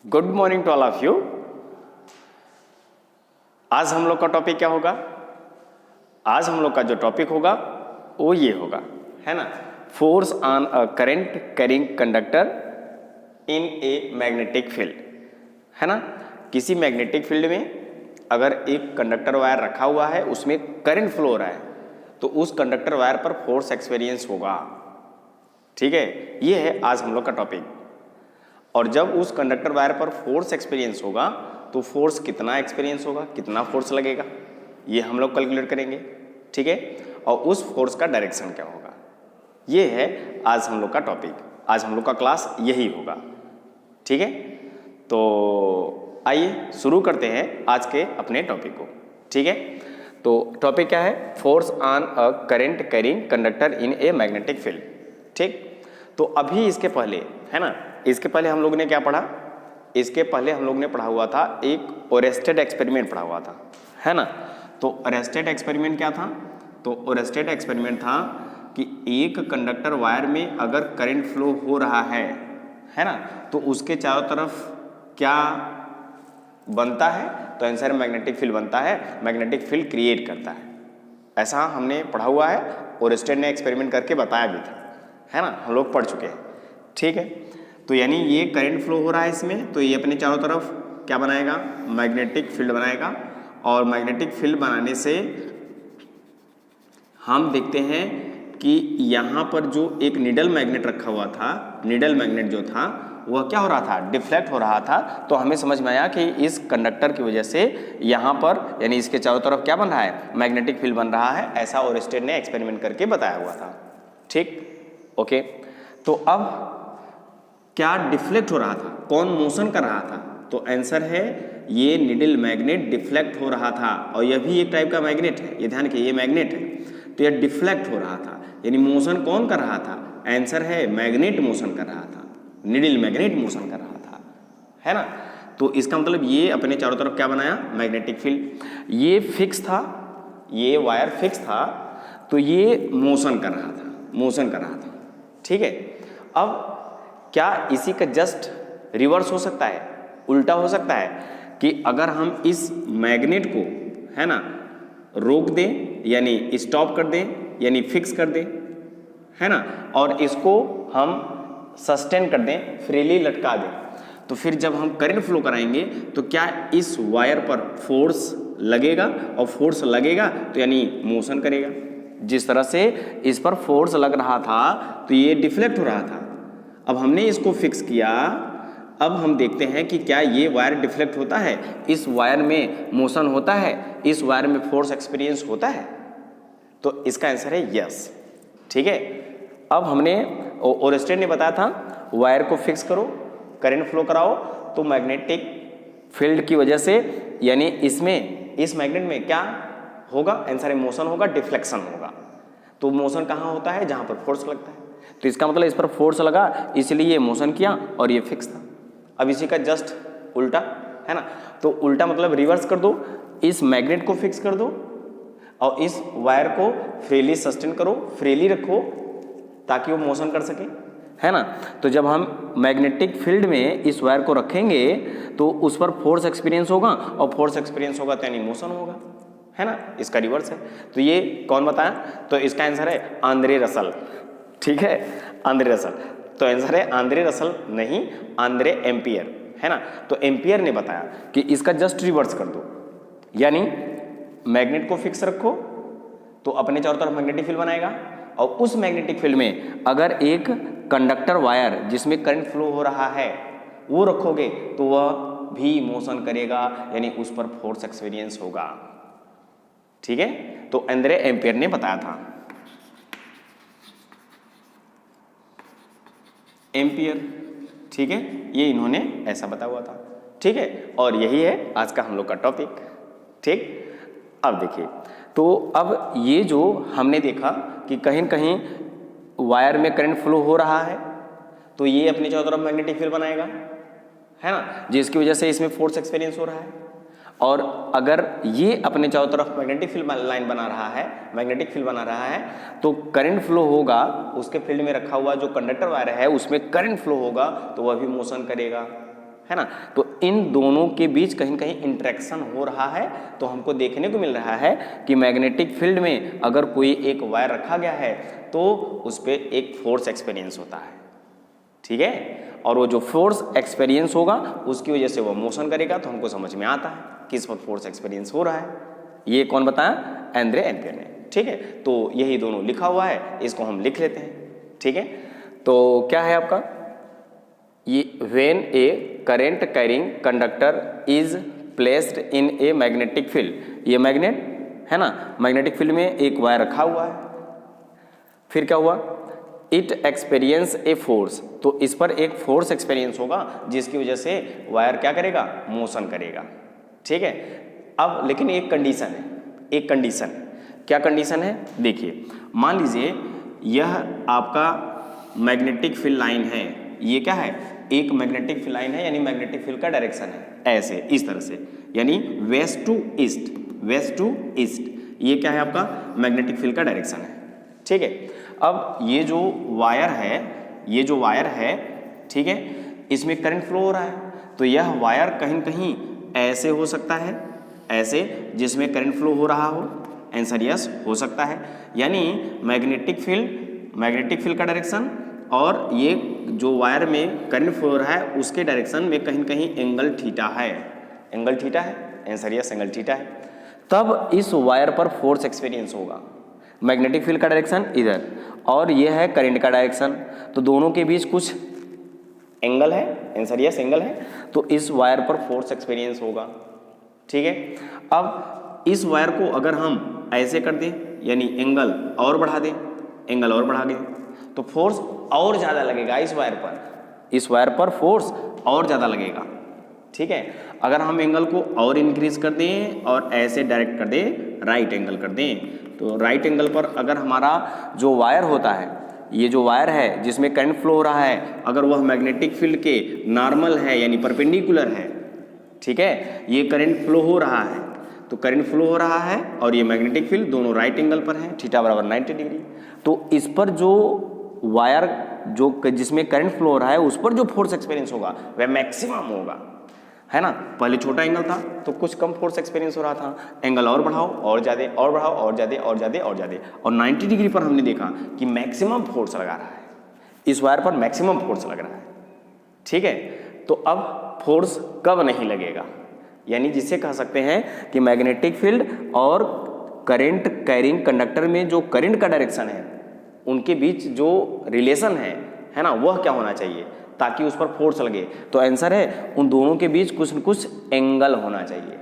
Good morning to all of you. आज हम लोग का टॉपिक क्या होगा? आज हम लोग का जो टॉपिक होगा वो ये होगा, है ना, force on a current carrying conductor in a magnetic field, है ना। किसी मैग्नेटिक फील्ड में अगर एक कंडक्टर वायर रखा हुआ है, उसमें करंट फ्लो हो रहा है, तो उस कंडक्टर वायर पर फोर्स एक्सपीरियंस होगा। ठीक है, ये है आज हम लोग का टॉपिक। और जब उस कंडक्टर वायर पर फोर्स एक्सपीरियंस होगा तो फोर्स कितना एक्सपीरियंस होगा, कितना फोर्स लगेगा, ये हम लोग कैलकुलेट करेंगे। ठीक है, और उस फोर्स का डायरेक्शन क्या होगा, ये है आज हम लोग का टॉपिक। आज हम लोग का क्लास यही होगा। ठीक है, तो आइए शुरू करते हैं आज के अपने टॉपिक को। ठीक है, तो टॉपिक क्या है? Force on a current carrying conductor in a magnetic field. ठीक, तो अभी इसके पहले, है ना, इसके पहले हम लोग ने क्या पढ़ा? इसके पहले हम लोग ने पढ़ा हुआ था एक ओरेस्टेड एक्सपेरिमेंट पढ़ा हुआ था, है ना। तो ओरेस्टेड एक्सपेरिमेंट क्या था? तो ओरेस्टेड एक्सपेरिमेंट था कि एक कंडक्टर वायर में अगर करंट फ्लो हो रहा है ना, तो उसके चारों तरफ क्या बनता है? तो आंसर मैग्नेटिक फील्ड बनता है, मैग्नेटिक फील्ड क्रिएट करता है। ऐसा हमने पढ़ा हुआ है, ओरेस्टेड ने एक्सपेरिमेंट करके बताया भी था, है ना, हम लोग पढ़ चुके हैं। ठीक है, तो यानी ये करंट फ्लो हो रहा है इसमें, तो ये अपने चारों तरफ क्या बनाएगा? मैग्नेटिक फील्ड बनाएगा। और मैग्नेटिक फील्ड बनाने से हम देखते हैं कि यहाँ पर जो एक निडल मैग्नेट रखा हुआ था, निडल मैग्नेट जो था वह क्या हो रहा था? डिफ्लेक्ट हो रहा था। तो हमें समझ में आया कि इस कंडक्टर की वजह से यहाँ पर यानी इसके चारों तरफ क्या बन रहा है? मैग्नेटिक फील्ड बन रहा है। ऐसा ओरेस्टेड ने एक्सपेरिमेंट करके बताया हुआ था। ठीक, ओके। तो अब क्या डिफ्लेक्ट हो रहा था? कौन मोशन कर रहा था? तो आंसर है ये निडल मैग्नेट डिफ्लेक्ट हो रहा था। और यह भी एक टाइप का मैग्नेट है, ये ध्यान रखिए, ये मैग्नेट है, तो यह डिफ्लेक्ट हो रहा था। यानी मोशन कौन कर रहा था? आंसर है मैग्नेट मोशन कर रहा था, निडल मैग्नेट मोशन कर रहा था, है ना। तो इसका मतलब ये अपने चारों तरफ क्या बनाया? Magnetic field. ये फिक्स था, ये वायर फिक्स था, तो ये मोशन कर रहा था, मोशन कर रहा था। ठीक है, अब क्या इसी का जस्ट रिवर्स हो सकता है, उल्टा हो सकता है कि अगर हम इस मैग्नेट को, है ना, रोक दें यानी स्टॉप कर दें यानी फिक्स कर दें, है ना, और इसको हम सस्टेन कर दें, फ्रीली लटका दें, तो फिर जब हम करंट फ्लो कराएंगे तो क्या इस वायर पर फोर्स लगेगा? और फोर्स लगेगा तो यानी मोशन करेगा। जिस तरह से इस पर फोर्स लग रहा था तो ये डिफ्लेक्ट हो रहा था। अब हमने इसको फिक्स किया, अब हम देखते हैं कि क्या ये वायर डिफ्लेक्ट होता है, इस वायर में मोशन होता है, इस वायर में फोर्स एक्सपीरियंस होता है। तो इसका आंसर है यस। ठीक है, अब हमने ओरेस्टेड ने बताया था वायर को फिक्स करो, करंट फ्लो कराओ, तो मैग्नेटिक फील्ड की वजह से यानी इसमें, इस मैग्नेट में क्या होगा? आंसर है मोशन होगा, डिफ्लेक्शन होगा। तो मोशन कहाँ होता है? जहाँ पर फोर्स लगता है। तो इसका मतलब इस पर फोर्स लगा, इसलिए ये मोशन किया और ये फिक्स था। अब इसी का जस्ट उल्टा, है ना, तो उल्टा मतलब रिवर्स कर दो, इस मैग्नेट को फिक्स कर दो और इस वायर को फ्रीली सस्टेन करो, फ्रीली रखो ताकि वो मोशन कर सके, है ना। तो जब हम मैग्नेटिक फील्ड में इस वायर को रखेंगे तो उस पर फोर्स एक्सपीरियंस होगा, और फोर्स एक्सपीरियंस होगा तो यानी मोशन होगा, है ना। इसका रिवर्स है। तो ये कौन बताया? तो इसका आंसर है आंद्रे रसल। ठीक है, आंद्रे रसल। तो आंसर है आंद्रे रसल नहीं, आंद्रे एम्पियर, है ना। तो एम्पियर ने बताया कि इसका जस्ट रिवर्स कर दो, यानी मैग्नेट को फिक्स रखो तो अपने चारों तरफ मैग्नेटिक फील्ड बनाएगा, और उस मैग्नेटिक फील्ड में अगर एक कंडक्टर वायर जिसमें करंट फ्लो हो रहा है वो रखोगे तो वह भी मोशन करेगा, यानी उस पर फोर्स एक्सपीरियंस होगा। ठीक है, तो आंद्रे एम्पियर ने बताया था, एम्पियर। ठीक है, ये इन्होंने ऐसा बताया हुआ था। ठीक है, और यही है आज का हम लोग का टॉपिक। ठीक, अब देखिए, तो अब ये जो हमने देखा कि कहीं न कहीं वायर में करंट फ्लो हो रहा है, तो ये अपने चारों तरफ मैग्नेटिक फील्ड बनाएगा, है ना, जिसकी वजह से इसमें फोर्स एक्सपीरियंस हो रहा है। और अगर ये अपने चारों तरफ मैग्नेटिक फील्ड लाइन बना रहा है, मैग्नेटिक फील्ड बना रहा है, तो करंट फ्लो होगा, उसके फील्ड में रखा हुआ जो कंडक्टर वायर है उसमें करंट फ्लो होगा, तो वह भी मोशन करेगा, है ना। तो इन दोनों के बीच कहीं कहीं इंटरेक्शन हो रहा है, तो हमको देखने को मिल रहा है कि मैग्नेटिक फील्ड में अगर कोई एक वायर रखा गया है तो उस पर एक फोर्स एक्सपीरियंस होता है, ठीक है। और वो जो फोर्स एक्सपीरियंस होगा उसकी वजह से वो मोशन करेगा, तो हमको समझ में आता है कि इस वक्त फोर्स एक्सपीरियंस हो रहा है। ये कौन बताया? एंद्रे एम्पियर ने, ठीक है। तो यही दोनों लिखा हुआ है, इसको हम लिख लेते हैं, ठीक है। तो क्या है आपका ये, when A current carrying conductor is placed in a magnetic field, ये मैग्नेट है ना, मैग्नेटिक फील्ड में एक वायर रखा हुआ है, फिर क्या हुआ, इट एक्सपीरियंस ए फोर्स, तो इस पर एक फोर्स एक्सपीरियंस होगा जिसकी वजह से वायर क्या करेगा, मोशन करेगा, ठीक है। अब लेकिन एक कंडीशन है, एक कंडीशन, क्या कंडीशन है, देखिए मान लीजिए यह आपका मैग्नेटिक फील्ड लाइन है, ये क्या है, एक मैग्नेटिक फील्ड लाइन है, यानी मैग्नेटिक फील्ड का डायरेक्शन है ऐसे, इस तरह से, यानी west to east, west to east, ये क्या है आपका मैग्नेटिक फील्ड का डायरेक्शन है, ठीक है। अब ये जो वायर है, ये जो वायर है, ठीक है, इसमें करंट फ्लो हो रहा है, तो यह वायर कहीं कहीं ऐसे हो सकता है, ऐसे जिसमें करंट फ्लो हो रहा हो, आंसर यस हो सकता है, यानी मैग्नेटिक फील्ड का डायरेक्शन और ये जो वायर में करंट फ्लो हो रहा है उसके डायरेक्शन में कहीं कहीं एंगल थीटा है, एंगल थीटा है, आंसर यस एंगल थीटा है। तब इस वायर पर फोर्स एक्सपीरियंस होगा, मैग्नेटिक फील्ड का डायरेक्शन इधर और ये है करंट का डायरेक्शन, तो दोनों के बीच कुछ एंगल है, आंसर यस एंगल है, तो इस वायर पर फोर्स एक्सपीरियंस होगा, ठीक है। अब इस वायर को अगर हम ऐसे कर दें, यानी एंगल और बढ़ा दें, एंगल और बढ़ा दें, तो फोर्स और ज़्यादा लगेगा इस वायर पर फोर्स और ज़्यादा लगेगा, ठीक है। अगर हम एंगल को और इंक्रीज कर दें और ऐसे डायरेक्ट कर दें, राइट एंगल कर दें, तो राइट एंगल पर अगर हमारा जो वायर होता है, ये जो वायर है जिसमें करंट फ्लो हो रहा है, अगर वह मैग्नेटिक फील्ड के नॉर्मल है यानी परपेंडिकुलर है, ठीक है, ये करंट फ्लो हो रहा है, तो करंट फ्लो हो रहा है और ये मैग्नेटिक फील्ड दोनों राइट एंगल पर है, थीटा बराबर 90 डिग्री, तो इस पर जो वायर जो जिसमें करंट फ्लो हो रहा है उस पर जो फोर्स एक्सपीरियंस होगा वह मैक्सिमम होगा, है ना। पहले छोटा एंगल था तो कुछ कम फोर्स एक्सपीरियंस हो रहा था, एंगल और बढ़ाओ और ज़्यादा, और बढ़ाओ और ज़्यादा, और ज़्यादा, और ज़्यादा, और 90 डिग्री पर हमने देखा कि मैक्सिमम फोर्स लगा रहा है, इस वायर पर मैक्सिमम फोर्स लग रहा है, ठीक है। तो अब फोर्स कब नहीं लगेगा, यानी जिसे कह सकते हैं कि मैग्नेटिक फील्ड और करंट कैरिंग कंडक्टर में जो करंट का डायरेक्शन है उनके बीच जो रिलेशन है ना, वह क्या होना चाहिए ताकि उस पर फोर्स लगे, तो आंसर है उन दोनों के बीच कुछ न कुछ एंगल होना चाहिए,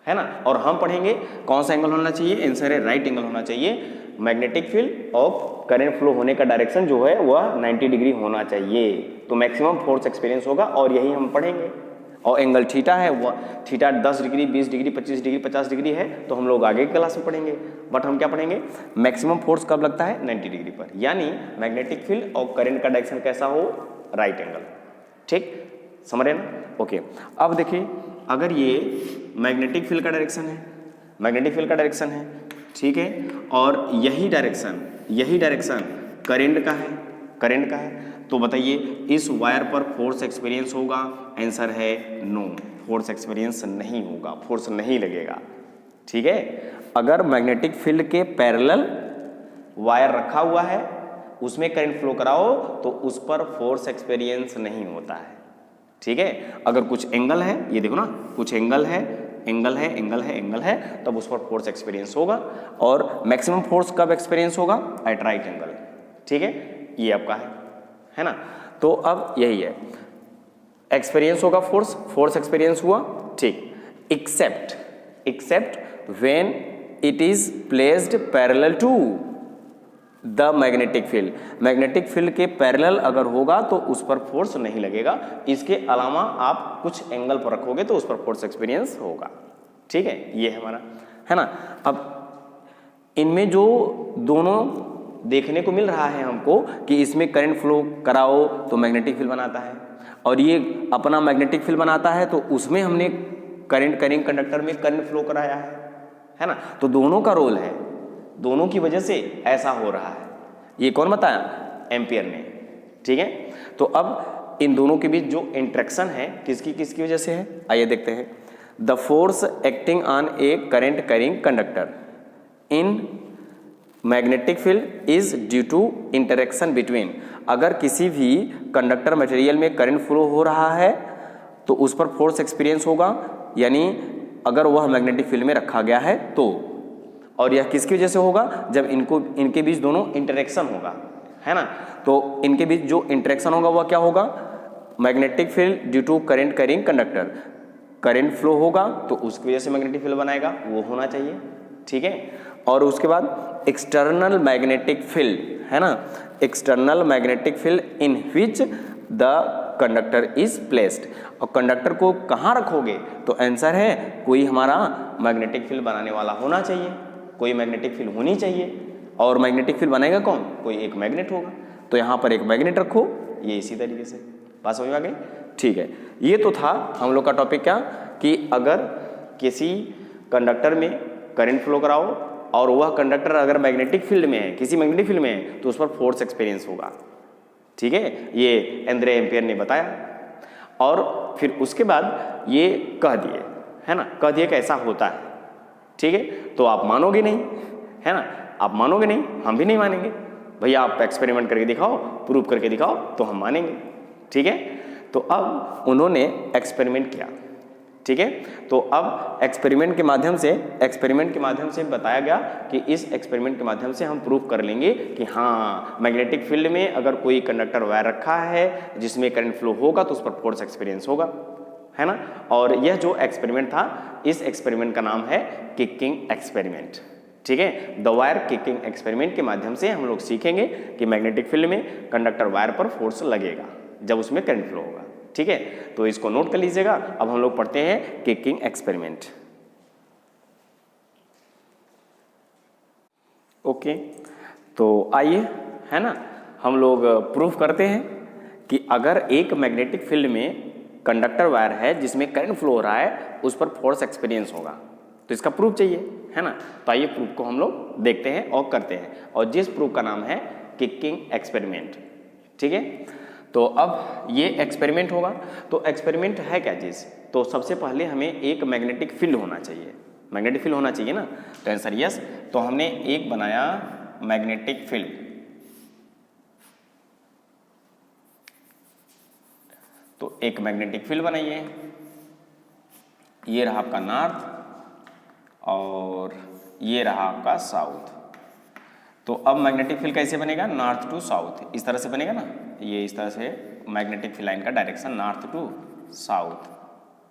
है ना। और हम पढ़ेंगे कौन सा एंगल होना चाहिए, आंसर है राइट एंगल होना चाहिए, मैग्नेटिक फील्ड और करंट फ्लो होने का डायरेक्शन जो है वह 90 डिग्री होना चाहिए, तो मैक्सिमम फोर्स एक्सपीरियंस होगा और यही हम पढ़ेंगे। और एंगल थीटा है, वह theta 10 degree 20 degree 25 degree 50 degree है, तो हम लोग आगे की क्लास में पढ़ेंगे, बट हम क्या पढ़ेंगे, मैक्सिमम फोर्स कब लगता है 90 डिग्री पर, यानी मैग्नेटिक फील्ड और करंट का डायरेक्शन कैसा हो, राइट एंगल, ठीक, समझ रहे ना। ओके, अब देखिए अगर ये मैग्नेटिक फील्ड का डायरेक्शन है, मैग्नेटिक फील्ड का डायरेक्शन है, ठीक है, और यही डायरेक्शन करंट का है, तो बताइए इस वायर पर फोर्स एक्सपीरियंस होगा, आंसर है नो, फोर्स एक्सपीरियंस नहीं होगा, फोर्स नहीं लगेगा, ठीक है। अगर मैग्नेटिक फील्ड के पैरेलल वायर रखा हुआ है उसमें करंट फ्लो कराओ तो उस पर फोर्स एक्सपीरियंस नहीं होता है, ठीक है। अगर कुछ एंगल है, ये देखो ना, कुछ एंगल है, तब उस पर फोर्स एक्सपीरियंस होगा, और मैक्सिमम फोर्स कब एक्सपीरियंस होगा, एट राइट एंगल, ठीक है, ये आपका है ना। तो अब यही है, एक्सपीरियंस होगा फोर्स एक्सपीरियंस हुआ, ठीक, except when it is placed parallel to the magnetic field के पैरेलल अगर होगा तो उस पर फोर्स नहीं लगेगा, इसके अलावा आप कुछ एंगल पर रखोगे तो उस पर फोर्स एक्सपीरियंस होगा, ठीक है, ये है हमारा, है ना। अब इनमें जो दोनों देखने को मिल रहा है हमको कि इसमें करंट फ्लो कराओ तो मैग्नेटिक फील्ड बनाता है, और ये अपना मैग्नेटिक फील्ड बनाता है तो उसमें हमने करंट कैरिंग कंडक्टर में करंट फ्लो कराया है ना। तो दोनों का रोल है, दोनों की वजह से ऐसा हो रहा है, ये कौन बताया, एम्पियर ने, ठीक है। तो अब इन दोनों के बीच जो इंट्रैक्शन है किसकी किसकी वजह से है, आइए देखते हैं। The force acting on a current carrying conductor in magnetic field is due to interaction between, अगर किसी भी कंडक्टर मटेरियल में करंट फ्लो हो रहा है तो उस पर फोर्स एक्सपीरियंस होगा, यानी अगर वह मैग्नेटिक फील्ड में रखा गया है तो, और यह किसकी वजह से होगा, जब इनके बीच दोनों इंटरेक्शन होगा, है ना। तो इनके बीच जो इंटरेक्शन होगा वह क्या होगा, magnetic field due to current carrying conductor, current flow होगा तो उसकी वजह से मैग्नेटिक फील्ड बनाएगा, वो होना चाहिए, ठीक है। और उसके बाद एक्सटर्नल मैग्नेटिक फील्ड, है ना, external magnetic field in which the conductor is placed, और कंडक्टर को कहाँ रखोगे, तो आंसर है कोई हमारा मैग्नेटिक फील्ड बनाने वाला होना चाहिए, कोई मैग्नेटिक फील्ड होनी चाहिए। और मैग्नेटिक फील्ड बनाएगा कौन, कोई एक मैग्नेट होगा, तो यहाँ पर एक मैग्नेट रखो, ये इसी तरीके से बात समझ में आ गई, ठीक है। ये तो था हम लोग का टॉपिक क्या, कि अगर किसी कंडक्टर में करंट फ्लो कराओ और वह कंडक्टर अगर मैग्नेटिक फील्ड में है, किसी मैग्नेटिक फील्ड में है, तो उस पर फोर्स एक्सपीरियंस होगा, ठीक है, ये एंद्रे एम्पियर ने बताया। और फिर उसके बाद ये कह दिए, है ना, कह दिए कि ऐसा होता है, ठीक है। तो आप मानोगे नहीं, है ना, आप मानोगे नहीं, हम भी नहीं मानेंगे, भैया आप एक्सपेरिमेंट करके दिखाओ, प्रूव करके दिखाओ तो हम मानेंगे, ठीक है। तो अब उन्होंने एक्सपेरिमेंट किया, ठीक है। तो अब एक्सपेरिमेंट के माध्यम से बताया गया कि इस एक्सपेरिमेंट के माध्यम से हम प्रूफ कर लेंगे कि हाँ मैग्नेटिक फील्ड में अगर कोई कंडक्टर वायर रखा है जिसमें करंट फ्लो होगा तो उस पर फोर्स एक्सपीरियंस होगा, है ना। और यह जो एक्सपेरिमेंट था, इस एक्सपेरिमेंट का नाम है किकिंग एक्सपेरिमेंट, ठीक है। द वायर किकिंग एक्सपेरिमेंट के माध्यम से हम लोग सीखेंगे कि मैग्नेटिक फील्ड में कंडक्टर वायर पर फोर्स लगेगा जब उसमें करंट फ्लो होगा, ठीक है। तो इसको नोट कर लीजिएगा। अब हम लोग पढ़ते हैं किकिंग एक्सपेरिमेंट। ओके, तो आइए, है ना, हम लोग प्रूफ करते हैं कि अगर एक मैग्नेटिक फील्ड में कंडक्टर वायर है जिसमें करंट फ्लो हो रहा है उस पर फोर्स एक्सपीरियंस होगा, तो इसका प्रूफ चाहिए, है ना। तो आइए प्रूफ को हम लोग देखते हैं और करते हैं, और जिस प्रूफ का नाम है किकिंग एक्सपेरिमेंट, ठीक है। तो अब ये एक्सपेरिमेंट होगा, तो एक्सपेरिमेंट है क्या चीज़, तो सबसे पहले हमें एक मैग्नेटिक फील्ड होना चाहिए, मैग्नेटिक फील्ड होना चाहिए ना, तो आंसर यस। तो हमने एक बनाया मैग्नेटिक फील्ड, तो एक मैग्नेटिक फील्ड बनाइए, ये रहा आपका नॉर्थ और ये रहा आपका साउथ। तो अब मैग्नेटिक फील्ड कैसे बनेगा, नॉर्थ टू साउथ, इस तरह से बनेगा ना, ये इस तरह से मैग्नेटिक फील्ड लाइन का डायरेक्शन नॉर्थ टू साउथ,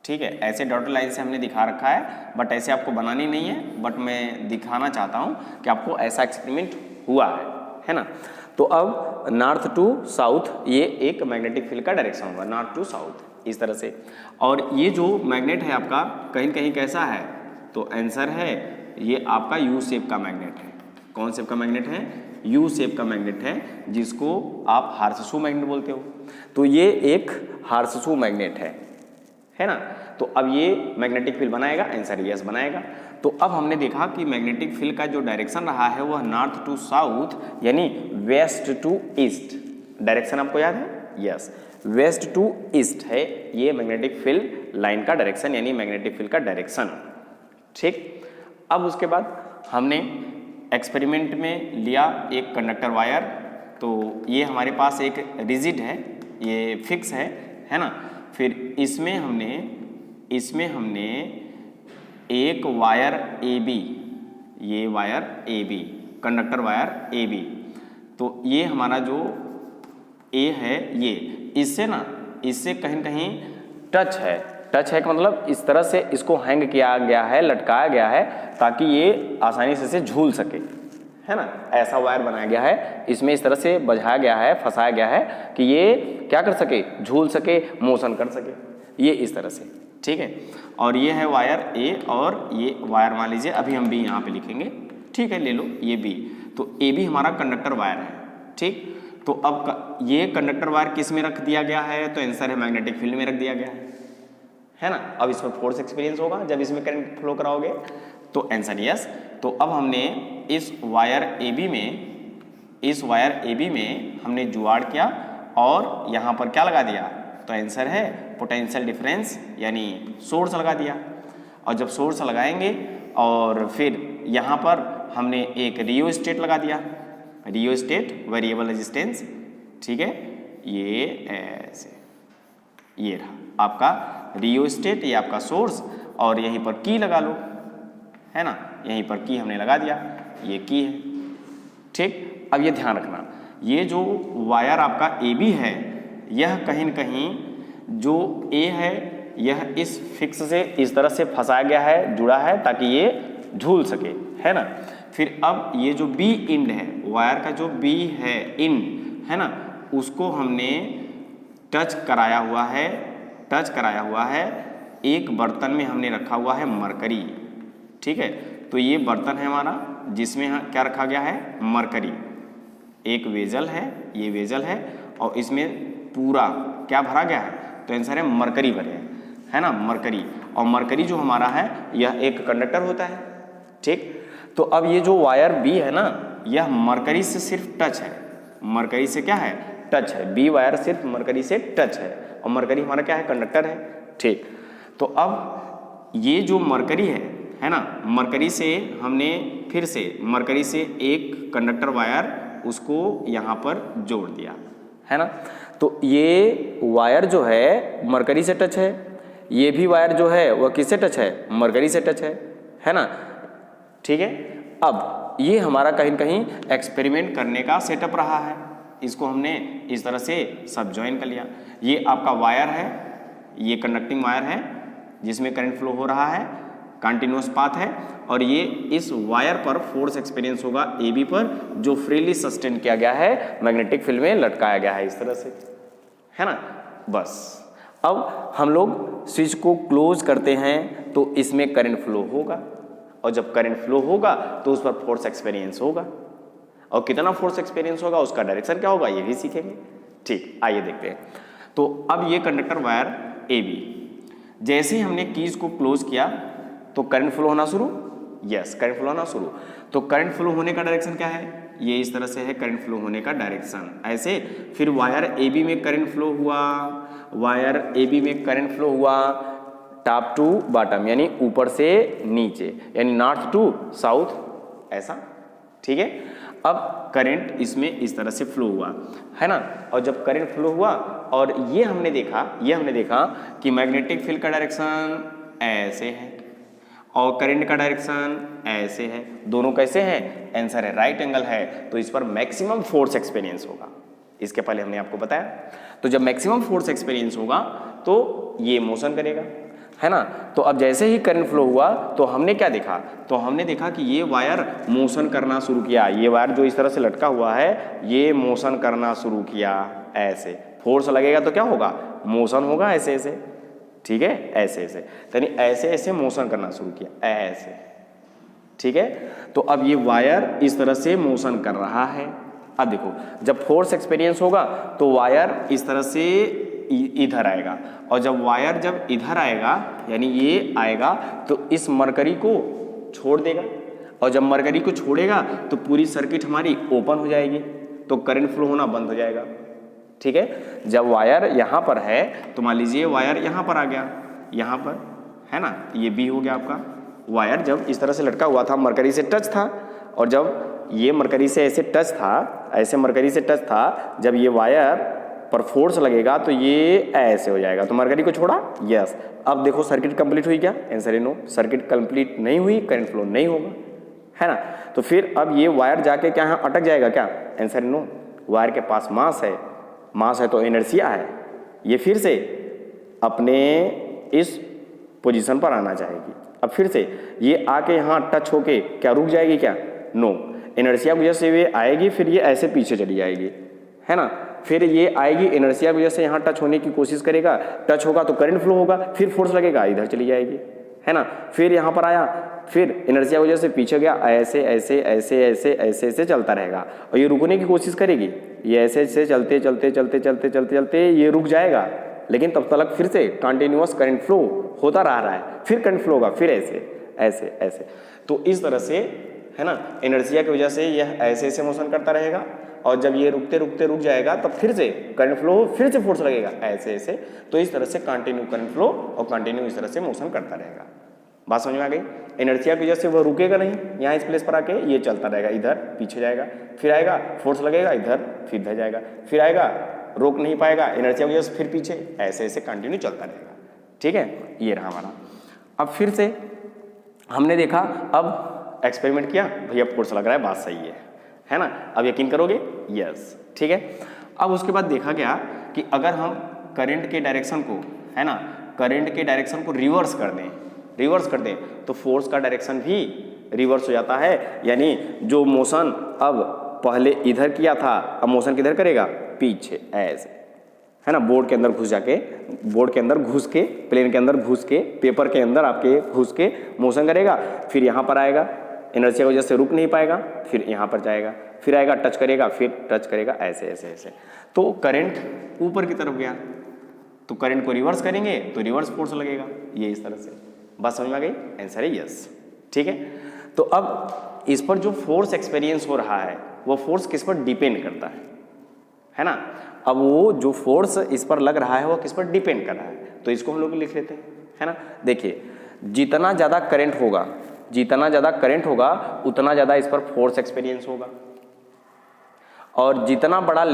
ठीक है। ऐसे डॉटेड लाइन से हमने दिखा रखा है, बट ऐसे आपको बनानी नहीं है, बट मैं दिखाना चाहता हूँ कि आपको ऐसा एक्सपेरिमेंट हुआ है ना। तो अब नॉर्थ टू साउथ ये एक मैग्नेटिक फील्ड का डायरेक्शन होगा, नॉर्थ टू साउथ इस तरह से। और ये जो मैग्नेट है आपका कहीं कहीं कैसा है, तो आंसर है ये आपका यू शेप का मैग्नेट है। कौन शेप का मैग्नेट है, यू शेप का मैग्नेट है, जिसको आप हार्सशू मैग्नेट बोलते हो। तो ये एक हार्सशू मैग्नेट है ना। तो अब ये मैग्नेटिक फील्ड बनाएगा, आंसर यस बनाएगा। तो अब हमने देखा कि मैग्नेटिक फील्ड का जो डायरेक्शन रहा है वह नॉर्थ टू साउथ यानी वेस्ट टू ईस्ट, डायरेक्शन आपको याद है, यस, वेस्ट टू ईस्ट है ये मैग्नेटिक फील्ड लाइन का डायरेक्शन यानी मैग्नेटिक फील्ड का डायरेक्शन, ठीक। अब उसके बाद हमने एक्सपेरिमेंट में लिया एक कंडक्टर वायर, तो ये हमारे पास एक रिजिड है, ये फिक्स है ना। फिर इसमें हमने एक वायर AB, ये wire AB, conductor wire AB, तो ये हमारा जो A है ये इससे कहीं कहीं टच है का मतलब इस तरह से इसको हैंग किया गया है, लटकाया गया है ताकि ये आसानी से इसे झूल सके, है ना। ऐसा वायर बनाया गया है, इसमें इस तरह से बझाया गया है, फंसाया गया है कि ये क्या कर सके, झूल सके, मोशन कर सके, ये इस तरह से, ठीक है। और ये है वायर A और ये वायर मान लीजिए अभी हम B यहाँ पे लिखेंगे, ठीक है, ले लो ये B। तो AB हमारा कंडक्टर वायर है, ठीक। तो अब ये कंडक्टर वायर किस में रख दिया गया है, तो आंसर है मैग्नेटिक फील्ड में रख दिया गया है ना। अब इसमें फोर्स एक्सपीरियंस होगा जब इसमें करंट फ्लो कराओगे, तो आंसर यस। तो अब हमने इस वायर AB में हमने जुगाड़ किया और यहाँ पर क्या लगा दिया, तो आंसर है पोटेंशियल डिफरेंस, यानी सोर्स लगा दिया। और जब सोर्स लगाएंगे और फिर यहाँ पर हमने एक रियोस्टेट लगा दिया, रियोस्टेट वेरिएबल रेजिस्टेंस, ठीक है, ये ऐसे, ये रहा आपका रियोस्टेट, ये आपका सोर्स, और यहीं पर की लगा लो, है ना, यहीं पर की हमने लगा दिया, ये की है, ठीक। अब ये ध्यान रखना, ये जो वायर आपका AB है, यह कहीं न कहीं जो A है यह इस फिक्स से इस तरह से फंसाया गया है, जुड़ा है, ताकि ये झूल सके, है ना। फिर अब ये जो B इंड है, वायर का जो B है इंड, है ना, उसको हमने टच कराया हुआ है एक बर्तन में हमने रखा हुआ है मरकरी, ठीक है। तो ये बर्तन है हमारा जिसमें क्या रखा गया है, मरकरी, एक वेजल है, ये वेजल है, और इसमें पूरा क्या भरा गया है, तो आंसर है मरकरी भरे है ना, मरकरी। और मरकरी जो हमारा है यह एक कंडक्टर होता है, ठीक। तो अब ये जो वायर B है ना, यह मरकरी से सिर्फ टच है, मरकरी से क्या है, टच है, B वायर सिर्फ मरकरी से टच है, और मरकरी हमारा क्या है, कंडक्टर है, ठीक। तो अब ये जो मरकरी है ना, मरकरी से हमने फिर से मरकरी से एक कंडक्टर वायर उसको यहाँ पर जोड़ दिया, है ना। तो ये वायर जो है मरकरी से टच है, ये भी वायर जो है वह किससे टच है, मरकरी से टच है ना, ठीक है। अब ये हमारा कहीं कहीं एक्सपेरिमेंट करने का सेटअप रहा है, इसको हमने इस तरह से सब ज्वाइन कर लिया। ये आपका वायर है, ये कंडक्टिंग वायर है जिसमें करंट फ्लो हो रहा है, कंटिन्यूअस पाथ है, और ये इस वायर पर फोर्स एक्सपीरियंस होगा AB पर, जो फ्रीली सस्टेन किया गया है, मैग्नेटिक फील्ड में लटकाया गया है इस तरह से, है ना। बस अब हम लोग स्विच को क्लोज करते हैं तो इसमें करंट फ्लो होगा, और जब करंट फ्लो होगा तो उस पर फोर्स एक्सपीरियंस होगा, और कितना फोर्स एक्सपीरियंस होगा, उसका डायरेक्शन क्या होगा, ये भी सीखेंगे, ठीक। आइए देखते हैं। तो अब ये कंडक्टर वायर AB, जैसे ही हमने कीज को क्लोज किया तो करंट फ्लो होना शुरू, यस, करंट फ्लो होना शुरू। तो करंट फ्लो होने का डायरेक्शन क्या है, ये इस तरह से है करंट फ्लो होने का डायरेक्शन, ऐसे। फिर वायर AB में करंट फ्लो हुआ, वायर AB में करंट फ्लो हुआ टॉप टू बॉटम, यानी ऊपर से नीचे, यानी नॉर्थ टू साउथ, ऐसा, ठीक है। अब करंट इसमें इस तरह से फ्लो हुआ, है ना। और जब करंट फ्लो हुआ और ये हमने देखा कि मैग्नेटिक फील्ड का डायरेक्शन ऐसे है और करंट का डायरेक्शन ऐसे है, दोनों कैसे हैं, आंसर है राइट एंगल है, तो इस पर मैक्सिमम फोर्स एक्सपीरियंस होगा। इसके पहले हमने आपको बताया, तो जब मैक्सिमम फोर्स एक्सपीरियंस होगा तो ये मोशन करेगा, है ना। तो अब जैसे ही करंट फ्लो हुआ तो हमने क्या देखा, तो हमने देखा कि ये वायर मोशन करना शुरू किया, ये वायर जो इस तरह से लटका हुआ है ये मोशन करना शुरू किया, ऐसे फोर्स लगेगा तो क्या होगा, मोशन होगा, ऐसे ऐसे, ठीक है, ऐसे ऐसे, यानी ऐसे ऐसे मोशन करना शुरू किया, ऐसे, ठीक है। तो अब ये वायर इस तरह से मोशन कर रहा है। अब देखो, जब फोर्स एक्सपीरियंस होगा तो वायर इस तरह से इधर आएगा, और जब वायर जब इधर आएगा यानी ये आएगा तो इस मरकरी को छोड़ देगा, और जब मरकरी को छोड़ेगा तो पूरी सर्किट हमारी ओपन हो जाएगी, तो करंट फ्लो होना बंद हो जाएगा, ठीक है। जब वायर यहाँ पर है तो मान लीजिए वायर यहाँ पर आ गया, यहाँ पर, है ना, ये B हो गया आपका। वायर जब इस तरह से लटका हुआ था, मरकरी से टच था, और जब ये मरकरी से ऐसे टच था, ऐसे मरकरी से टच था, जब ये वायर पर फोर्स लगेगा तो ये ऐसे हो जाएगा, तो मरकरी को छोड़ा, यस। अब देखो सर्किट कंप्लीट हुई क्या, आंसर है नो, सर्किट कंप्लीट नहीं हुई, करंट फ्लो नहीं होगा, है ना। तो फिर अब ये वायर जाके क्या यहाँ अटक जाएगा क्या, आंसर है नो। वायर के पास मास है तो इनर्शिया है, ये फिर से अपने इस पोजीशन पर आना चाहेगी। अब फिर से ये आके यहाँ टच होके क्या रुक जाएगी क्या, नो, इनर्शिया की वजह से ये आएगी, फिर ये ऐसे पीछे चली जाएगी, है ना। फिर ये आएगी, इनर्शिया की वजह से यहाँ टच होने की कोशिश करेगा, टच होगा तो करंट फ्लो होगा, फिर फोर्स लगेगा, इधर चली जाएगी, है ना। फिर यहाँ पर आया, फिर इनर्शिया की वजह से पीछे गया, ऐसे ऐसे ऐसे ऐसे ऐसे ऐसे चलता रहेगा, और ये रुकने की कोशिश करेगी, ये ऐसे ऐसे चलते चलते चलते चलते चलते चलते ये रुक जाएगा, लेकिन तब तक फिर से कंटिन्यूअस करंट फ्लो होता रहा है, फिर करंट फ्लो होगा, फिर ऐसे ऐसे ऐसे। तो इस तरह से, है ना, इनर्शिया की वजह से यह ऐसे ऐसे मोशन करता रहेगा, और जब ये रुकते रुकते रुक जाएगा तब फिर से करंट फ्लो हो, फिर से फोर्स लगेगा, ऐसे ऐसे। तो इस तरह से कंटिन्यू करंट फ्लो और कंटिन्यू इस तरह से मोशन करता रहेगा। बात समझ में आ गई? इनर्शिया की वजह से वो रुकेगा नहीं, यहाँ इस प्लेस पर आके ये चलता रहेगा, इधर पीछे जाएगा, फिर आएगा फोर्स लगेगा इधर, फिर इधर जाएगा, फिर आएगा, रोक नहीं पाएगा इनर्शिया की वजह से, फिर पीछे, ऐसे ऐसे कंटिन्यू चलता रहेगा। ठीक है, ये रहा हमारा। अब फिर से हमने देखा, अब एक्सपेरिमेंट किया, भैया फोर्स लग रहा है, बात सही है ना? अब यकीन करोगे? यस। ठीक है, अब उसके बाद देखा गया कि अगर हम करंट के डायरेक्शन को, है ना, करंट के डायरेक्शन को रिवर्स कर दें तो फोर्स का डायरेक्शन भी रिवर्स हो जाता है। यानी जो मोशन अब पहले इधर किया था, अब मोशन किधर करेगा? पीछे, ऐसे, है ना, बोर्ड के अंदर घुस के प्लेन के अंदर घुस के, पेपर के अंदर आपके घुस के मोशन करेगा, फिर यहाँ पर आएगा, इनर्शिया की वजह से रुक नहीं पाएगा, फिर यहाँ पर जाएगा, फिर आएगा, टच करेगा, फिर टच करेगा, ऐसे ऐसे ऐसे। तो करंट ऊपर की तरफ गया, तो करंट को रिवर्स करेंगे तो रिवर्स फोर्स लगेगा, ये इस तरह से। बात समझ में आ गई? आंसर है यस। ठीक है, तो अब इस पर जो फोर्स एक्सपीरियंस हो रहा है वो फोर्स किस पर डिपेंड करता है ना? अब वो जो फोर्स इस पर लग रहा है वो किस पर डिपेंड कर रहा है, तो इसको हम लोग लिख लेते हैं, है ना। देखिए, जितना ज़्यादा करंट होगा उतना ज़्यादा इस पर फोर्स एक्सपीरियंस होगा, और जितना बड़ा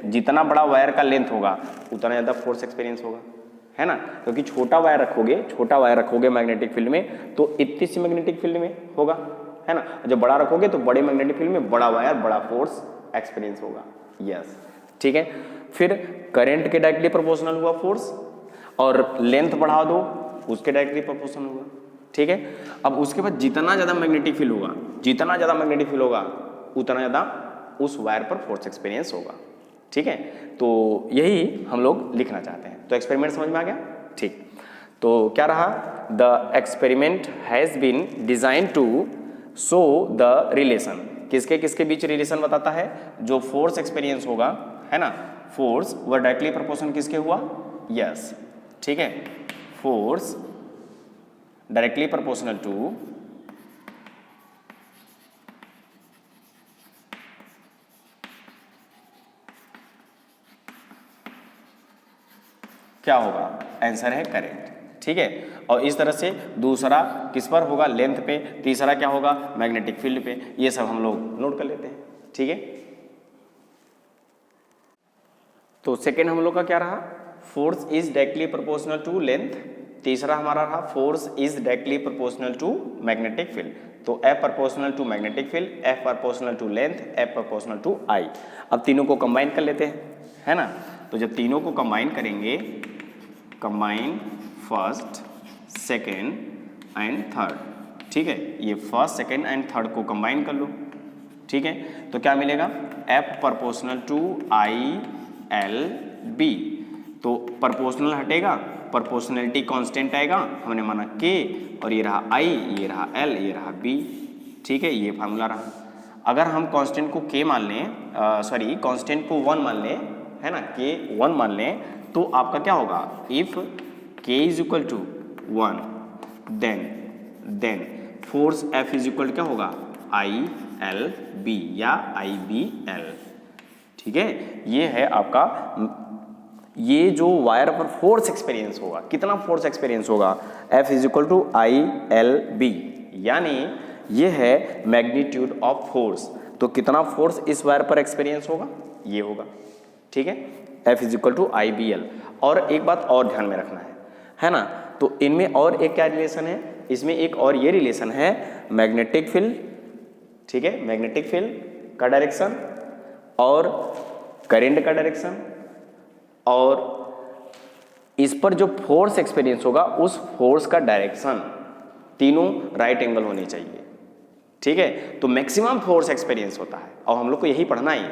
जितना बड़ा वायर का लेंथ होगा उतना ज़्यादा फोर्स एक्सपीरियंस होगा, है ना। क्योंकि छोटा वायर रखोगे मैग्नेटिक फील्ड में तो इतनी सी मैग्नेटिक फील्ड में होगा, है ना। जब बड़ा रखोगे तो बड़े मैग्नेटिक फील्ड में बड़ा वायर, बड़ा फोर्स एक्सपीरियंस होगा। यस, ठीक है। फिर करंट के डायरेक्टली प्रोपोर्शनल हुआ फोर्स, और लेंथ बढ़ा दो उसके डायरेक्टली प्रोपोर्शनल हुआ। ठीक है, अब उसके बाद जितना ज़्यादा मैग्नेटिक फील्ड होगा उतना ज़्यादा उस वायर पर फोर्स एक्सपीरियंस होगा। ठीक है, तो यही हम लोग लिखना चाहते हैं। तो एक्सपेरिमेंट समझ में आ गया? ठीक, तो क्या रहा? The experiment has been design to show the relation. किसके किसके बीच रिलेशन बताता है? जो फोर्स एक्सपीरियंस होगा, है ना, फोर्स वह डायरेक्टली प्रोपोर्शनल किसके हुआ? यस, ठीक है, फोर्स डायरेक्टली प्रोपोर्शनल टू क्या होगा? आंसर है करंट। ठीक है, और इस तरह से दूसरा किस पर होगा? लेंथ पे। तीसरा क्या होगा? मैग्नेटिक फील्ड पे। ये सब हम लोग नोट कर लेते हैं। ठीक है, तो सेकेंड हम लोग का क्या रहा? Force is directly proportional to length. तीसरा हमारा रहा force is directly proportional to magnetic field. तो F proportional to magnetic field, F proportional to length, F proportional to I। अब तीनों को कंबाइन कर लेते हैं, है ना। तो जब तीनों को कंबाइन करेंगे, combine first, second and third. ठीक है, ये फर्स्ट, सेकेंड एंड थर्ड को कंबाइन कर लो। ठीक है, तो क्या मिलेगा? F proportional to ILB। तो प्रोपोर्शनल हटेगा, प्रोपोर्शनलिटी कांस्टेंट आएगा, हमने माना K, और ये रहा I, ये रहा L, ये रहा B। ठीक है, ये फार्मूला रहा। अगर हम कांस्टेंट को K मान लें, कांस्टेंट को 1 मान लें, है ना, K 1 मान लें, तो आपका क्या होगा? If K is equal to 1 then force F is equal क्या होगा? ILB या IBL। ठीक है, ये है आपका, ये जो वायर पर फोर्स एक्सपीरियंस होगा, कितना फोर्स एक्सपीरियंस होगा? F is equal to ILB, यानी ये है मैग्नीट्यूड ऑफ फोर्स। तो कितना फोर्स इस वायर पर एक्सपीरियंस होगा? ये होगा। ठीक है, F is equal to IBL। और एक बात और ध्यान में रखना है ना, तो इनमें और एक क्या रिलेशन है? इसमें एक और ये रिलेशन है मैग्नेटिक फील्ड, ठीक है, मैग्नेटिक फील्ड का डायरेक्शन और करंट का डायरेक्शन, और इस पर जो फोर्स एक्सपीरियंस होगा उस फोर्स का डायरेक्शन, तीनों राइट एंगल होने चाहिए। ठीक है, तो मैक्सिमम फोर्स एक्सपीरियंस होता है और हम लोग को यही पढ़ना ही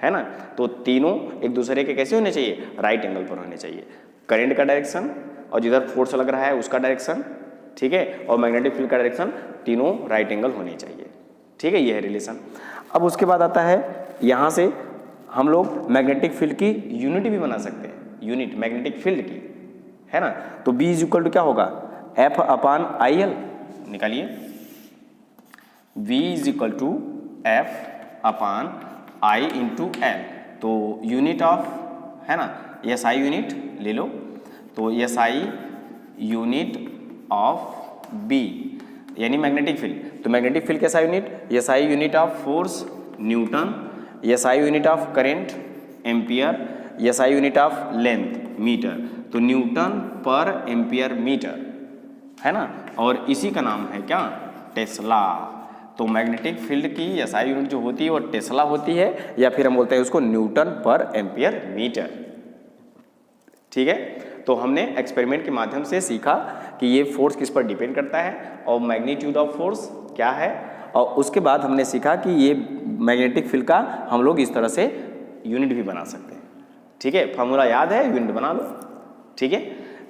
है ना। तो तीनों एक दूसरे के कैसे होने चाहिए? राइट एंगल पर होने चाहिए। करंट का डायरेक्शन और जिधर फोर्स लग रहा है उसका डायरेक्शन, ठीक है, और मैग्नेटिक फील्ड का डायरेक्शन, तीनों राइट एंगल होने चाहिए। ठीक है, ये है रिलेशन। अब उसके बाद आता है, यहाँ से हम लोग मैग्नेटिक फील्ड की यूनिट भी बना सकते हैं, यूनिट मैग्नेटिक फील्ड की, है ना। तो B इज इक्वल टू क्या होगा? F upon IL। निकालिए, V is equal to F upon I into L. तो यूनिट ऑफ, है ना, एस आई यूनिट ले लो, तो S I unit of B यानी मैग्नेटिक फील्ड। तो मैग्नेटिक फील्ड कैसा unit, S I unit of force newton, S I unit of current ampere, S I unit of length metre. तो newton पर ampere metre, है ना, और इसी का नाम है क्या, टेस्ला। तो मैग्नेटिक फील्ड की एसआई यूनिट जो होती है वो टेस्ला होती है, या फिर हम बोलते हैं उसको न्यूटन पर एम्पियर मीटर। ठीक है, तो हमने एक्सपेरिमेंट के माध्यम से सीखा कि ये फोर्स किस पर डिपेंड करता है और मैग्नीट्यूड ऑफ फोर्स क्या है, और उसके बाद हमने सीखा कि ये मैग्नेटिक फील्ड का हम लोग इस तरह से यूनिट भी बना सकते हैं। ठीक है, फार्मूला याद है, यूनिट बना लो। ठीक है,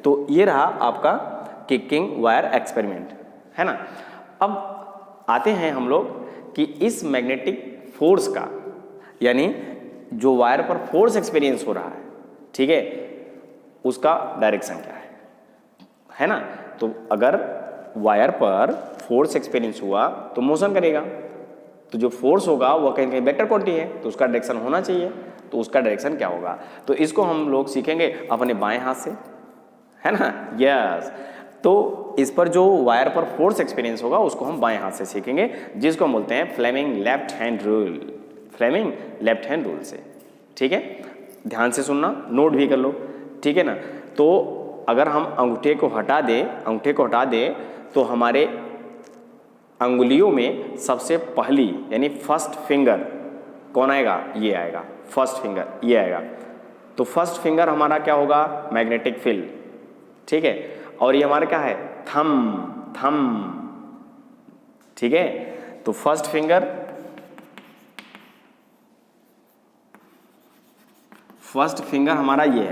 तो ये रहा आपका किकिंग वायर एक्सपेरिमेंट, है ना। अब आते हैं हम लोग कि इस मैग्नेटिक फोर्स का, यानी जो वायर पर फोर्स एक्सपीरियंस हो रहा है, ठीक है, उसका डायरेक्शन क्या है ना। तो अगर वायर पर फोर्स एक्सपीरियंस हुआ तो मोशन करेगा, तो जो फोर्स होगा वह कहीं कहीं वेक्टर क्वांटिटी है, तो उसका डायरेक्शन होना चाहिए। तो उसका डायरेक्शन क्या होगा, तो इसको हम लोग सीखेंगे अपने बाएं हाथ से, है ना। यस, तो इस पर जो वायर पर फोर्स एक्सपीरियंस होगा उसको हम बाएं हाथ से सीखेंगे, जिसको हम बोलते हैं Fleming left hand rule, Fleming left hand rule से। ठीक है, ध्यान से सुनना, नोट भी कर लो। ठीक है ना, तो अगर हम अंगूठे को हटा दें तो हमारे अंगुलियों में सबसे पहली यानी फर्स्ट फिंगर कौन आएगा, ये आएगा, फर्स्ट फिंगर ये आएगा। तो फर्स्ट फिंगर हमारा क्या होगा, मैग्नेटिक फील्ड। ठीक है, और ये हमारा क्या है, थम। ठीक है, तो फर्स्ट फिंगर हमारा ये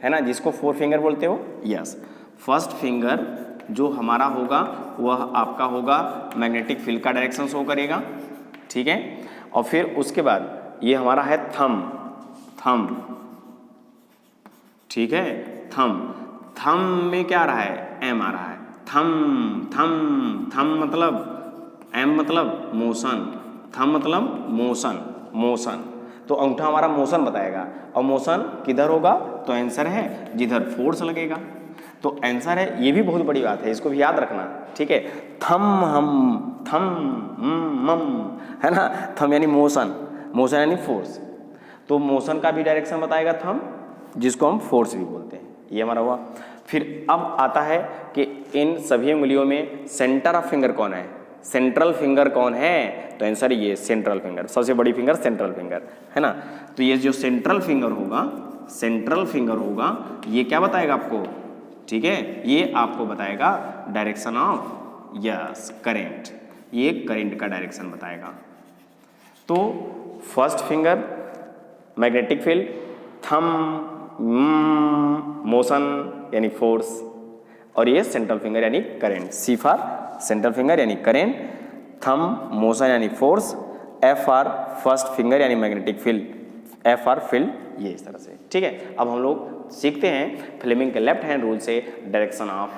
है ना, जिसको फोर फिंगर बोलते हो। यस, फर्स्ट फिंगर जो हमारा होगा वह आपका होगा मैग्नेटिक फील्ड का डायरेक्शन शो करेगा। ठीक है, और फिर उसके बाद ये हमारा है थम। ठीक है, थम में क्या आ रहा है, एम आ रहा है। थम मतलब एम मतलब मोशन, थम मतलब मोशन। तो अंगूठा हमारा मोशन बताएगा, और मोशन किधर होगा, तो आंसर है जिधर फोर्स लगेगा। तो आंसर है, ये भी बहुत बड़ी बात है, इसको भी याद रखना। ठीक है, थम है ना, थम यानी मोशन यानी फोर्स। तो मोशन का भी डायरेक्शन बताएगा थम, जिसको हम फोर्स भी बोलते हैं। ये हमारा हुआ। फिर अब आता है कि इन सभी उंगलियों में सेंटर ऑफ फिंगर कौन है, सेंट्रल फिंगर कौन है, तो आंसर ये सेंट्रल फिंगर, सबसे बड़ी फिंगर सेंट्रल फिंगर, है ना। तो ये जो सेंट्रल फिंगर होगा ये क्या बताएगा आपको, ठीक है, ये आपको बताएगा डायरेक्शन ऑफ, यस, करेंट। ये करेंट का डायरेक्शन बताएगा। तो first finger magnetic field, thumb motion यानी फोर्स, और ये सेंट्रल फिंगर यानी current. C for central finger यानी करेंट, थम मोशन यानी force, F for first finger यानी magnetic field, F for field, ये इस तरह से। ठीक है, अब हम लोग सीखते हैं फ्लेमिंग के लेफ्ट हैंड रूल से डायरेक्शन ऑफ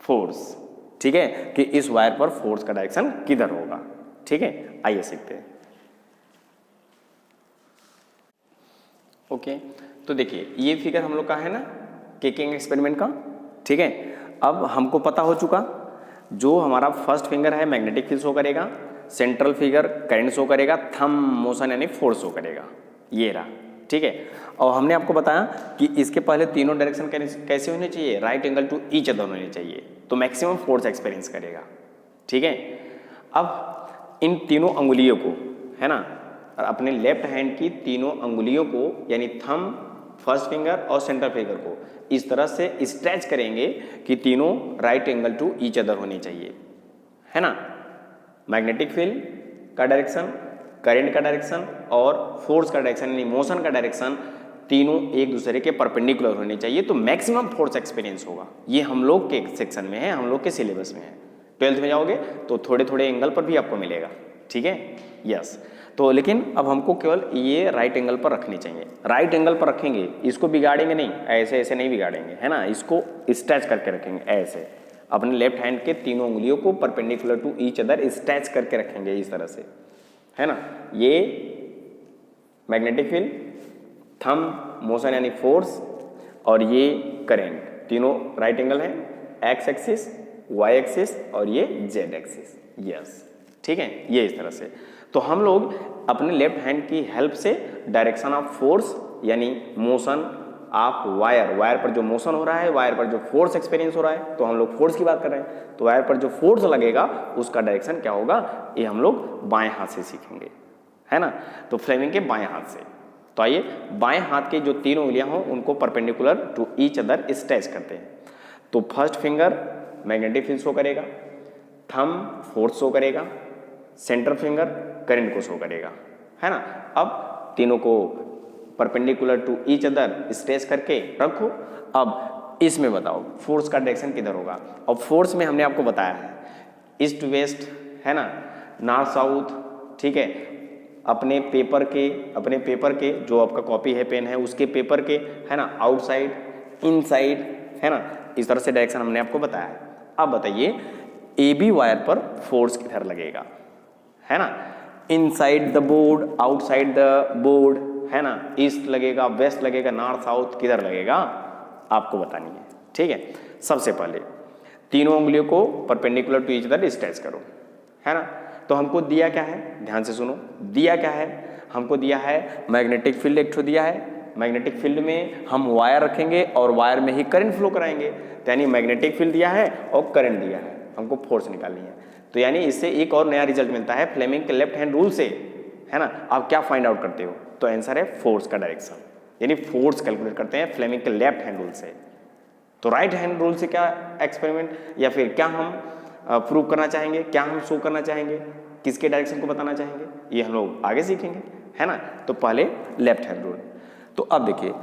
फोर्स। ठीक है, कि इस वायर पर फोर्स का डायरेक्शन किधर होगा। ठीक है, आइए सीखते हैं। ओके, तो देखिए ये फिगर हम लोग का है ना, किकिंग एक्सपेरिमेंट का। ठीक है, अब हमको पता हो चुका, जो हमारा फर्स्ट फिंगर है मैग्नेटिक फील्ड शो करेगा, सेंट्रल फिंगर करंट शो करेगा, थंब मोशन यानी फोर्स शो करेगा, ये रहा। ठीक है, और हमने आपको बताया कि इसके पहले तीनों डायरेक्शन कैसे होने चाहिए, right angle to each other होने चाहिए, तो मैक्सिमम फोर्स एक्सपीरियंस करेगा। ठीक है, अब इन तीनों अंगुलियों को, है ना, अपने लेफ्ट हैंड की तीनों अंगुलियों को यानी थंब, फर्स्ट फिंगर और सेंट्रल फिंगर को इस तरह से स्ट्रेच करेंगे कि तीनों right angle to each other होने चाहिए, है ना। मैग्नेटिक फील्ड का डायरेक्शन, करंट का डायरेक्शन और फोर्स का डायरेक्शन यानी मोशन का डायरेक्शन तीनों एक दूसरे के परपेंडिकुलर होने चाहिए, तो मैक्सिमम फोर्स एक्सपीरियंस होगा। ये हम लोग के सेक्शन में है, हम लोग के सिलेबस में है। 12th में जाओगे तो थोड़े थोड़े एंगल पर भी आपको मिलेगा। ठीक है, यस। तो लेकिन अब हमको केवल ये राइट एंगल पर रखनी चाहिए, राइट एंगल पर रखेंगे, इसको बिगाड़ेंगे नहीं, ऐसे ऐसे नहीं बिगाड़ेंगे, है ना, इसको स्ट्रेच करके रखेंगे ऐसे, अपने लेफ्ट हैंड के तीनों उंगलियों को perpendicular to each other stretch करके रखेंगे इस तरह से, है ना। ये मैग्नेटिक फील्ड, थंब मोशन यानी फोर्स, और ये करंट, तीनों राइट एंगल है, एक्स एक्सिस, वाई एक्सिस और ये जेड एक्सिस। यस, ठीक है, ये इस तरह से। तो हम लोग अपने लेफ्ट हैंड की हेल्प से डायरेक्शन ऑफ फोर्स यानी मोशन ऑफ वायर पर जो मोशन हो रहा है, वायर पर जो फोर्स एक्सपीरियंस हो रहा है, तो हम लोग फोर्स की बात कर रहे हैं, तो वायर पर जो फोर्स लगेगा उसका डायरेक्शन क्या होगा, ये हम लोग बाएं हाथ से सीखेंगे, है ना। तो फ्लेमिंग के बाएं हाथ से। तो आइए बाएं हाथ के जो तीनों उंगलियां हों उनको perpendicular to each other stretch करते हैं। तो first finger magnetic field show करेगा, थंब फोर्स शो करेगा, सेंटर फिंगर करंट को शो करेगा, है ना। अब तीनों को perpendicular to each other stretch करके रखो। अब इसमें बताओ फोर्स का डायरेक्शन किधर होगा। और फोर्स में हमने आपको बताया है ईस्ट वेस्ट, है ना, नॉर्थ साउथ, ठीक है। अपने पेपर के जो आपका कॉपी है, पेन है, उसके पेपर के, है ना, आउटसाइड, इनसाइड, है ना, इस तरह से डायरेक्शन हमने आपको बताया है। अब बताइए ए बी वायर पर फोर्स किधर लगेगा, है ना। Inside the board, outside the board, है ना, ईस्ट लगेगा, वेस्ट लगेगा, नॉर्थ साउथ, किधर लगेगा आपको बतानी है, ठीक है। सबसे पहले तीनों उंगलियों को perpendicular to each other stretch करो, है ना। तो हमको दिया क्या है, ध्यान से सुनो, दिया क्या है, हमको दिया है मैग्नेटिक फील्ड एक ठो दिया है। मैग्नेटिक फील्ड में हम वायर रखेंगे और वायर में ही करंट फ्लो कराएंगे, तो यानी मैग्नेटिक फील्ड दिया है और करंट दिया है, हमको फोर्स निकालनी है। तो यानी इससे एक और नया रिजल्ट मिलता है फ्लेमिंग के लेफ्ट हैंड रूल से, है ना। आप क्या फाइंड आउट करते हो, तो आंसर है फोर्स का डायरेक्शन, यानी फोर्स कैलकुलेट करते हैं फ्लेमिंग के लेफ्ट हैंड रूल से। तो राइट हैंड रूल से क्या एक्सपेरिमेंट या फिर क्या हम प्रूव करना चाहेंगे, क्या हम शो करना चाहेंगे, किसके डायरेक्शन को बताना चाहेंगे, ये हम लोग आगे सीखेंगे, है ना। तो पहले लेफ्ट हैंड रूल। तो अब देखिए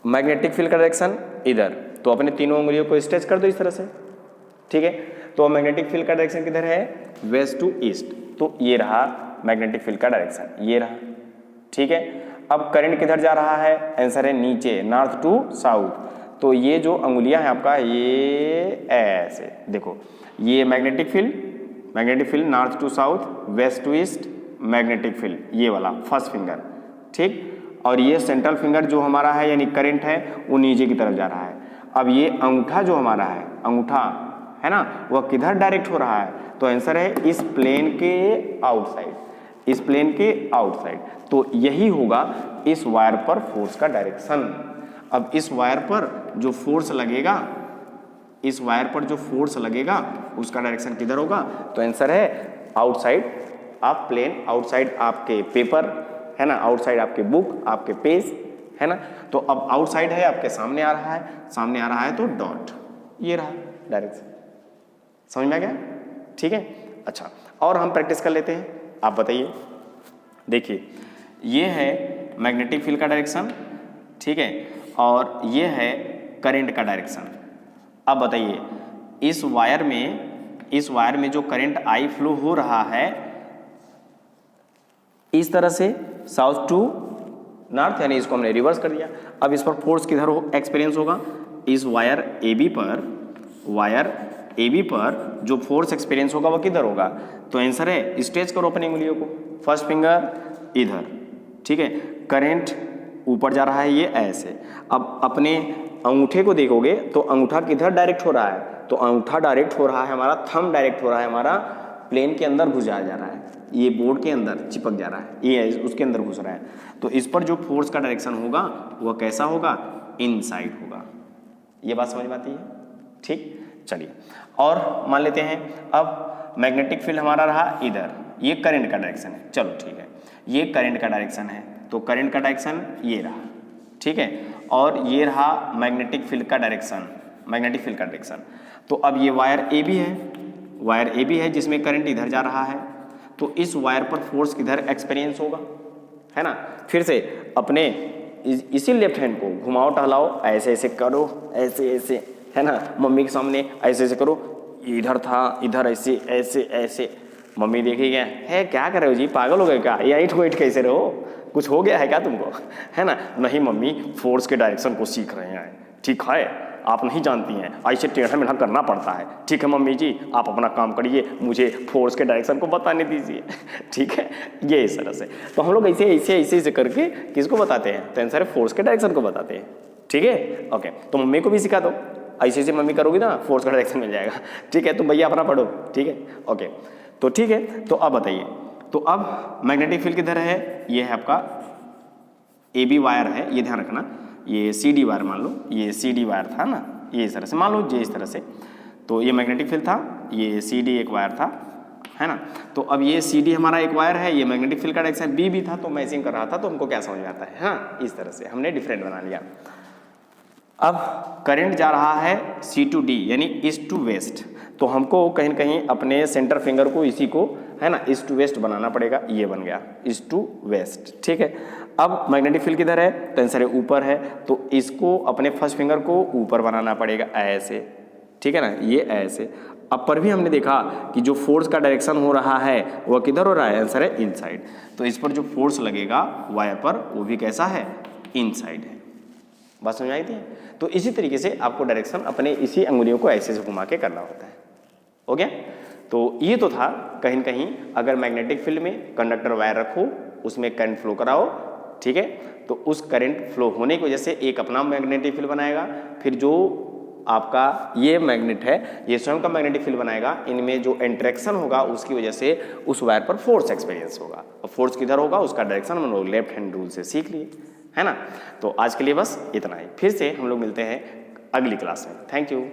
मैग्नेटिक फील्ड का डायरेक्शन इधर, तो अपने तीनों उंगलियों को स्ट्रेच कर दो इस तरह से, ठीक है। तो मैग्नेटिक फील्ड का डायरेक्शन किधर है, वेस्ट टू ईस्ट, तो ये रहा मैग्नेटिक फील्ड का डायरेक्शन, ये रहा, ठीक है। अब करंट किधर जा रहा है, आंसर है नीचे, नॉर्थ टू साउथ। तो ये जो अंगुलियां हैं आपका, ये ऐसे देखो, ये magnetic field north to south, west to east, magnetic field ये वाला फर्स्ट फिंगर, ठीक। और ये सेंट्रल फिंगर जो हमारा है यानी करंट है वो नीचे की तरफ जा रहा है। अब ये अंगूठा जो हमारा है, अंगूठा है ना, वह किधर डायरेक्ट हो रहा है, तो आंसर है इस प्लेन के आउटसाइड, इस प्लेन के आउटसाइड। तो यही होगा इस वायर पर फोर्स का डायरेक्शन। अब इस वायर पर जो फोर्स लगेगा, इस वायर पर जो फोर्स लगेगा उसका डायरेक्शन किधर होगा, तो आंसर है आउटसाइड आप प्लेन, आउटसाइड आपके पेपर, है ना, आउटसाइड आपके बुक, आपके पेज, है ना। तो अब आउटसाइड है आपके सामने आ रहा है, सामने आ रहा है तो डॉट, ये रहा डायरेक्शन। समझ में आ गया, ठीक है। अच्छा, और हम प्रैक्टिस कर लेते हैं, आप बताइए। देखिए ये है मैग्नेटिक फील्ड का डायरेक्शन, ठीक है, और ये है करंट का डायरेक्शन। अब बताइए इस वायर में जो करंट आई फ्लो हो रहा है इस तरह से साउथ टू नॉर्थ, यानी इसको हमने रिवर्स कर दिया। अब इस पर फोर्स किधर एक्सपीरियंस होगा, इस वायर ए बी पर जो फोर्स एक्सपीरियंस होगा वो किधर होगा, तो आंसर है स्ट्रेच करो अपनी उंगलियों को, फर्स्ट फिंगर इधर, ठीक है। करंट ऊपर जा रहा है ये ऐसे। अब अपने अंगूठे को देखोगे तो अंगूठा किधर डायरेक्ट हो रहा है, तो अंगूठा डायरेक्ट हो रहा है हमारा, थंब डायरेक्ट हो रहा है हमारा प्लेन के अंदर घुस जा रहा है, ये बोर्ड के अंदर चिपक जा रहा है, ये उसके अंदर घुस रहा है। तो इस पर जो फोर्स का डायरेक्शन होगा वह कैसा होगा, इनसाइड होगा। ये बात समझ में आती है, ठीक। चलिए और मान लेते हैं अब मैग्नेटिक फील्ड हमारा रहा इधर, ये करंट का डायरेक्शन है, चलो ठीक है, ये करंट का डायरेक्शन है, तो करंट का डायरेक्शन ये रहा, ठीक है। और ये रहा मैग्नेटिक फील्ड का डायरेक्शन, तो अब ये वायर ए बी है जिसमें करंट इधर जा रहा है, तो इस वायर पर फोर्स किधर एक्सपीरियंस होगा, है ना। फिर से अपने इसी लेफ्ट हैंड को घुमाओ टहलाओ, ऐसे ऐसे करो, ऐसे ऐसे, है ना, मम्मी के सामने ऐसे ऐसे करो, इधर था इधर ऐसे ऐसे ऐसे, मम्मी देखी क्या है, क्या कर रहे हो जी, पागल हो गए क्या, या ईट कैसे रहो, कुछ हो गया है क्या तुमको, है ना। नहीं मम्मी फोर्स के डायरेक्शन को सीख रहे हैं, ठीक है, आप नहीं जानती हैं, ऐसे टेढ़ा मेढ़ा करना पड़ता है। ठीक है मम्मी जी, आप अपना काम करिए, मुझे फोर्स के डायरेक्शन को बताने दीजिए। ठीक है, ये इस तरह से। तो हम लोग ऐसे करके किसको बताते हैं, तो आंसर है फोर्स के डायरेक्शन को बताते हैं। ठीक है, ओके। तो मम्मी को भी सिखा दो, ऐसे मम्मी करोगी ना फोर्स का डायरेक्शन मिल जाएगा। ठीक है, तो भैया अपना पढ़ो। ठीक है, ओके। तो ठीक है, तो अब बताइए, तो अब मैग्नेटिक फील्ड किधर है, ये है आपका AB वायर है, ये ध्यान रखना। ये CD वायर मान लो, ये CD वायर था ना, ये इस तरह से मान लो, ये इस तरह से। तो ये मैग्नेटिक फील्ड था, ये CD एक वायर था, है ना। तो अब ये CD हमारा एक वायर है, ये मैग्नेटिक फील्ड का डायरेक्शन B भी था, तो मैचिंग कर रहा था, तो हमको क्या समझ में आता है, हाँ, इस तरह से हमने डिफरेंट बना लिया। अब करंट जा रहा है C to D यानी ईस्ट टू वेस्ट, तो हमको कहीं न कहीं अपने सेंटर फिंगर को इसी को, है ना, ईस्ट टू वेस्ट बनाना पड़ेगा। ये बन गया ईस्ट टू वेस्ट। ठीक है, अब मैग्नेटिक फील्ड किधर है, तो आंसर है ऊपर है, तो इसको अपने फर्स्ट फिंगर को ऊपर बनाना पड़ेगा ऐसे। ठीक है ना, ये ऐसे। अब पर भी हमने देखा कि जो फोर्स का डायरेक्शन हो रहा है वह किधर हो रहा है, आंसर है इनसाइड। तो इस पर जो फोर्स लगेगा वायर पर वो भी कैसा है, इनसाइड है। बात समझ आई थी। तो इसी तरीके से आपको डायरेक्शन अपने इसी अंगुलियों को ऐसे से घुमा के करना होता है। हो गया। तो ये तो था कहीं न कहीं, अगर मैग्नेटिक फील्ड में कंडक्टर वायर रखो, उसमें करंट फ्लो कराओ, ठीक है, तो उस करंट फ्लो होने की वजह से एक अपना मैग्नेटिक फील्ड बनाएगा, फिर जो आपका ये मैग्नेट है ये स्वयं का मैग्नेटिक फील्ड बनाएगा, इनमें जो इंटरेक्शन होगा उसकी वजह से उस वायर पर फोर्स एक्सपीरियंस होगा, और फोर्स किधर होगा, उसका डायरेक्शन हम लोग लेफ्ट हैंड रूल से सीख लिए, है ना। तो आज के लिए बस इतना ही, फिर से हम लोग मिलते हैं अगली क्लास में। Thank you.